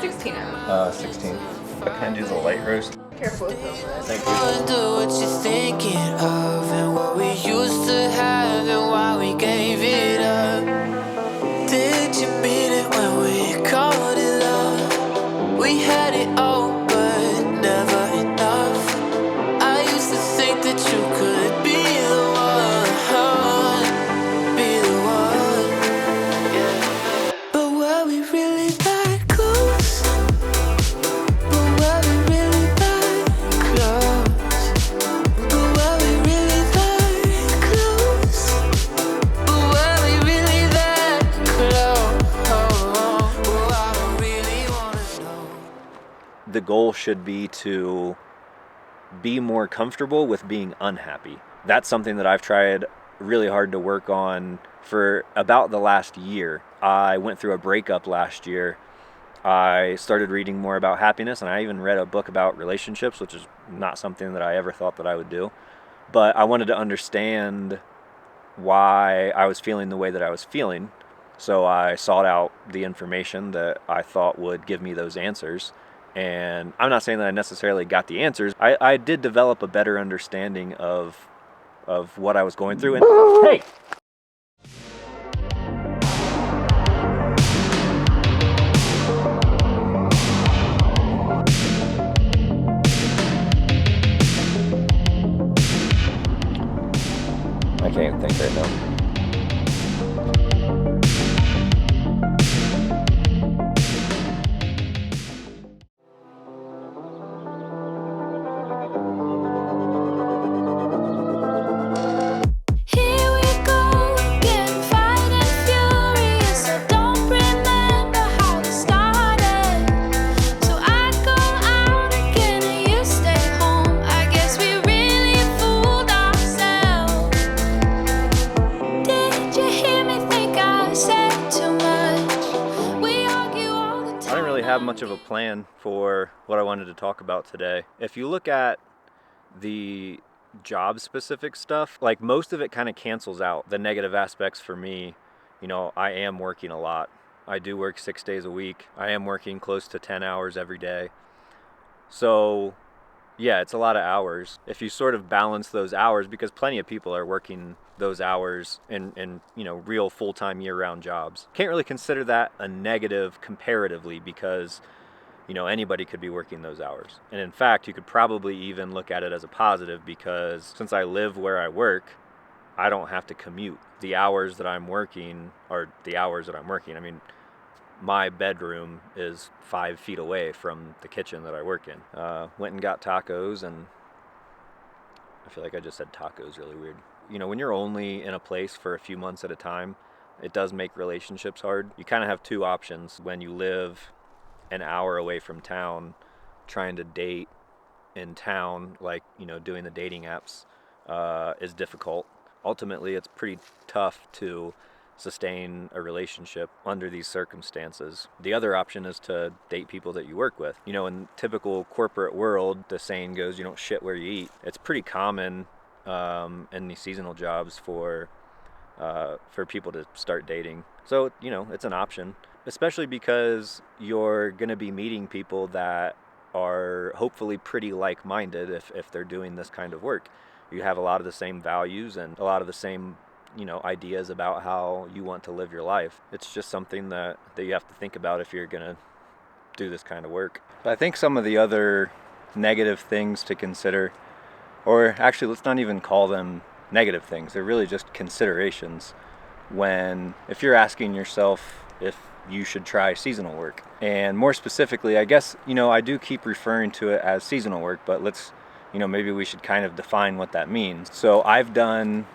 16 16. Can I do the light roast? Careful with those. Thank I wonder what you're thinking of, and what we used to have, and why we gave it up. Did you mean it when we called it love? We had it all, but never enough. I used to think that you could be the one, be the one, yeah. But were we really that close? But were we really that close? But were we really that close? But were we really that close? Oh, I really wanna know. The goal should be to be more comfortable with being unhappy. That's something that I've tried really hard to work on for about the last year. I went through a breakup last year. I started reading more about happiness, and I even read a book about relationships, which is not something that I ever thought that I would do. But I wanted to understand why I was feeling the way that I was feeling. So I sought out the information that I thought would give me those answers. And I'm not saying that I necessarily got the answers. I did develop a better understanding of what I was going through. And hey! I can't think right now. Here we go again, fighting furious. I don't remember how it started. So I go out again and you stay home. I guess we really fooled ourselves. Did you hear me think I said too much? We argue all the time. I didn't really have much of a plan for what I wanted to talk about today. If you look at the job specific stuff, like most of it kind of cancels out. The negative aspects for me, I am working a lot. I do work 6 days a week. I am working close to 10 hours every day. So yeah, it's a lot of hours. If you sort of balance those hours, because plenty of people are working those hours in real full-time year-round jobs. Can't really consider that a negative comparatively, because anybody could be working those hours. And in fact, you could probably even look at it as a positive, because since I live where I work, I don't have to commute. The hours that I'm working are the hours that I'm working. I mean, my bedroom is 5 feet away from the kitchen that I work in. Went and got tacos, and I feel like I just said tacos really weird. When you're only in a place for a few months at a time, it does make relationships hard. You kind of have two options when you live an hour away from town. Trying to date in town, like doing the dating apps, is difficult. Ultimately, it's pretty tough to sustain a relationship under these circumstances. The other option is to date people that you work with. In typical corporate world, the saying goes, you don't shit where you eat. It's pretty common in these seasonal jobs for people to start dating. So it's an option, especially because you're going to be meeting people that are hopefully pretty like-minded if they're doing this kind of work. You have a lot of the same values and a lot of the same ideas about how you want to live your life. It's just something that you have to think about if you're going to do this kind of work. I think some of the other negative things to consider, or actually let's not even call them negative things, they're really just considerations if you're asking yourself if you should try seasonal work. And more specifically, I guess, I do keep referring to it as seasonal work, but let's, maybe we should kind of define what that means. So I've done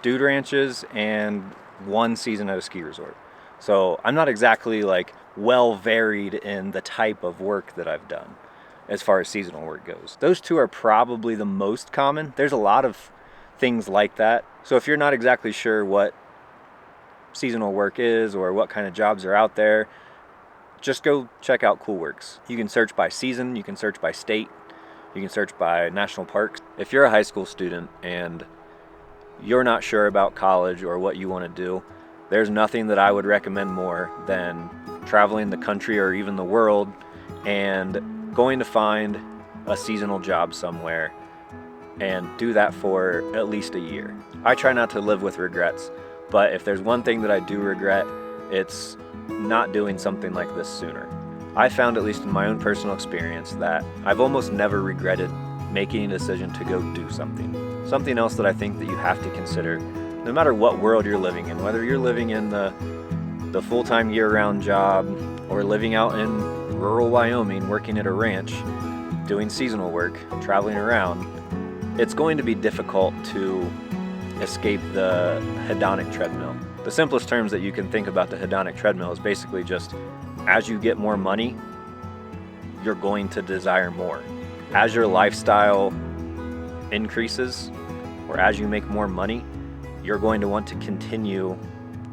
dude ranches and one season at a ski resort. So I'm not exactly like well varied in the type of work that I've done as far as seasonal work goes. Those two are probably the most common. There's a lot of things like that. So if you're not exactly sure what seasonal work is or what kind of jobs are out there, just go check out CoolWorks. You can search by season, you can search by state, you can search by national parks. If you're a high school student and you're not sure about college or what you want to do, there's nothing that I would recommend more than traveling the country or even the world and going to find a seasonal job somewhere and do that for at least a year. I try not to live with regrets, but if there's one thing that I do regret, it's not doing something like this sooner. I found, at least in my own personal experience, that I've almost never regretted making a decision to go do something. Something else that I think that you have to consider, no matter what world you're living in, whether you're living in the full-time year-round job or living out in rural Wyoming working at a ranch, doing seasonal work, traveling around, it's going to be difficult to escape the hedonic treadmill. The simplest terms that you can think about the hedonic treadmill is basically just, as you get more money, you're going to desire more. As your lifestyle increases, or as you make more money, you're going to want to continue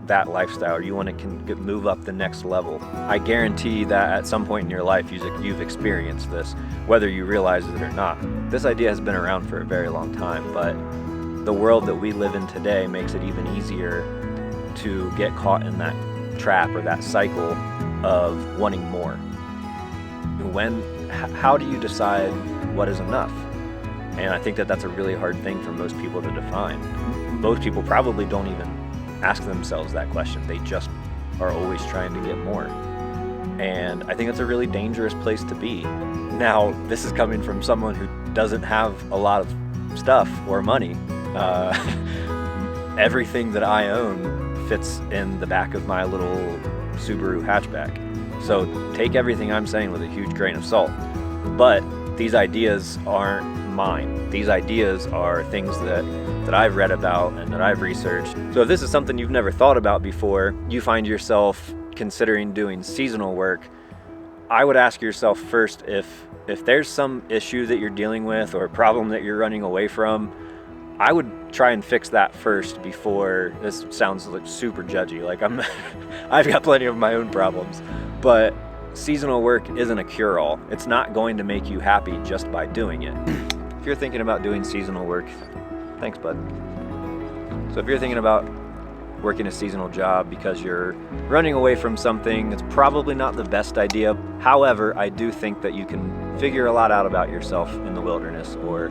that lifestyle, or you want to move up the next level. I guarantee that at some point in your life you've experienced this, whether you realize it or not. This idea has been around for a very long time, but the world that we live in today makes it even easier to get caught in that trap or that cycle of wanting more. How do you decide what is enough? And I think that that's a really hard thing for most people to define. Most people probably don't even ask themselves that question. They just are always trying to get more. And I think it's a really dangerous place to be. Now, this is coming from someone who doesn't have a lot of stuff or money. Everything that I own fits in the back of my little Subaru hatchback. So take everything I'm saying with a huge grain of salt. But these ideas aren't mine. These ideas are things that I've read about and that I've researched. So if this is something you've never thought about before, you find yourself considering doing seasonal work, I would ask yourself first if there's some issue that you're dealing with or a problem that you're running away from. I would try and fix that first before. This sounds like super judgy, like I've got plenty of my own problems, but seasonal work isn't a cure-all. It's not going to make you happy just by doing it. If you're thinking about doing seasonal work, thanks, bud. So if you're thinking about working a seasonal job because you're running away from something, it's probably not the best idea. However, I do think that you can figure a lot out about yourself in the wilderness or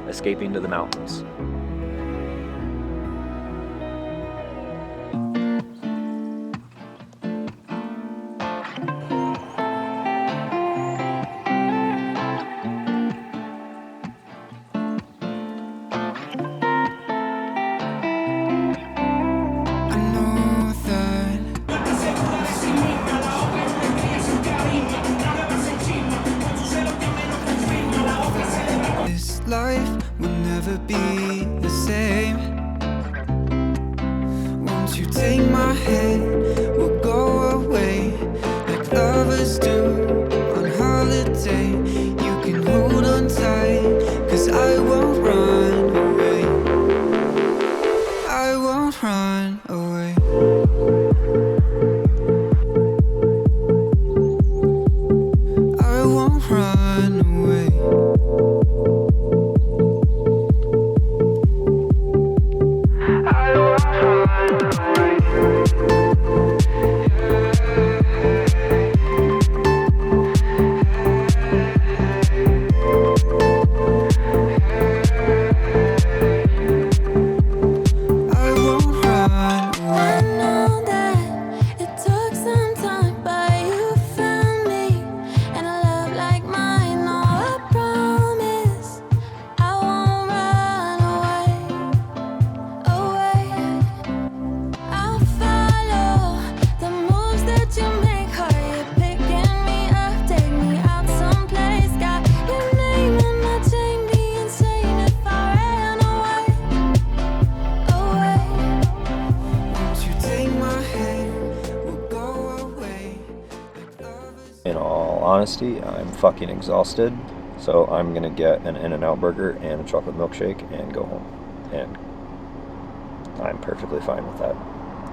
escaping to the mountains. Life will never be the same. Won't you take my hand? We'll go away like lovers do on holiday. You can hold on tight, 'cause I won't run away. I won't run away. I won't run away. In all honesty, I'm fucking exhausted, so I'm gonna get an In-N-Out burger and a chocolate milkshake and go home. And I'm perfectly fine with that.